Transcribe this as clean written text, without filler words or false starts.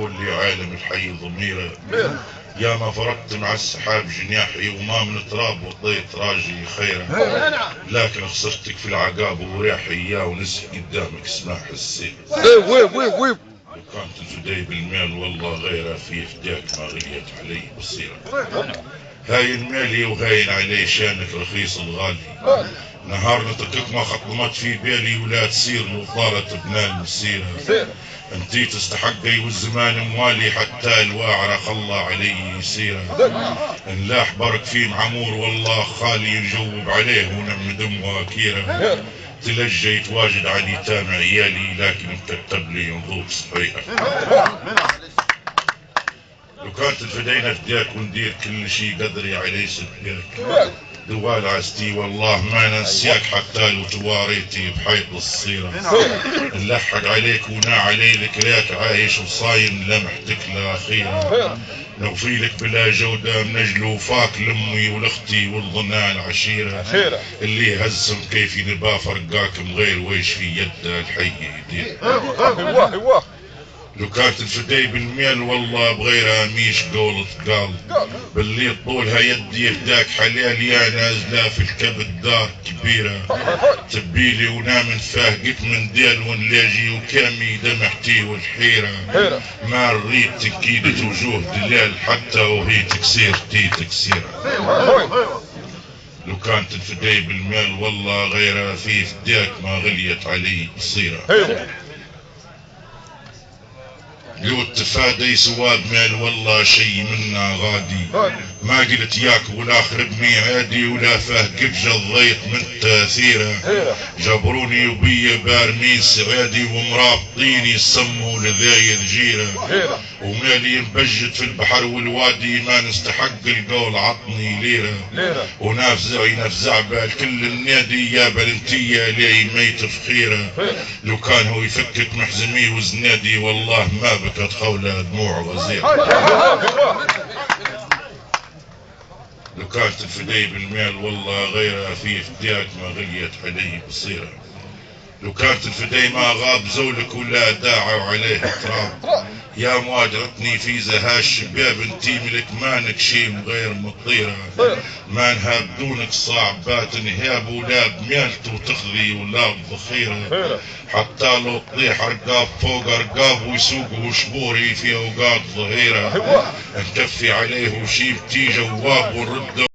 قول لي عالم الحي ضميره، يا ما فرقت مع السحاب جناحي وما من تراب وطيت راجي خيره، لكن خسرتك في العقاب وريحي يا ونسي قدامك سماح السيف. لو كانت الفداي بالميل والله غيره في فداك ما غليت علي بصيره، هاين مالي وهاين علي شانك رخيص الغالي، نهار نتركك ما خطمت في بالي ولا تصير لو طارت بنال مسيره، انتي تستحقي والزمان موالي حتى الواعرة خلى علي يسيره، نلاح برك في معمور والله خالي يجوب عليه ونم دم واكيره، تلجي يتواجد علي تام عيالي لكن مكتب لي ينظوف صحيحه. لو كانت الفدينا فداك وندير كل شي قدري علي سداك، دوال عزتي والله ما ننسيك حتى لو تواريتي بحيط الصيرة، نلحق عليك ونا علي ذكريات عايش وصايم لمحتك الأخيرة، نوفيلك بلا جودة من أجل وفاك لأمي ولأختي والظناء العشيرة، اللي هزم كيف نبا فرقاك مغير ويش في يد الحي يدير. لو كانت الفداي بالميل والله بغيرها ميش قول تقال، باللي طولها يدي يفداك حلال يا نازله في الكبد دار كبيره، تبيلي ونام نفاهقك من ديل ونلاجي وكامي دمحتي والحيره، ما نريد تنكيدة وجوه دلال حتى وهي تكسيرتي تكسيره. لو كانت الفداي بالميل والله غيرها في فداك ما غليت علي بصيره، لو التفادي سواد مال والله شي منا غادي، ما قلت ياك ولا خرب ميعادي ولا فهقك جضيت من تاثيره، جبروني وبي بارمين سعادي ومرابطيني سموا لذايد جيره، ومالي مبجت في البحر والوادي ما نستحق القول عطني ليره، ونافزعي نفزع بال كل النادي يا بلنتيه لي ميت فخيره، لو كان هو يفكك محزمي وزنادي والله ما بكت خولة دموع غزيره. لو كانت الفداي بالمال والله غيرها في فداك ما غليت علي بصيره، لو كانت الفداي ما غاب زولك ولا داعوا عليه تراب، يا مواجرتني في زهاش شباب انتي ملك مانك شي غير مطيره، ما نهاب دونك صعبات انهاب ولا بميلت وتخذي ولا بذخيره، حتى لو تطيح رقاب فوق رقاب ويسوقه شبوري في اوقات ظهيره، نكفي عليه وشي بتي جواب ونرده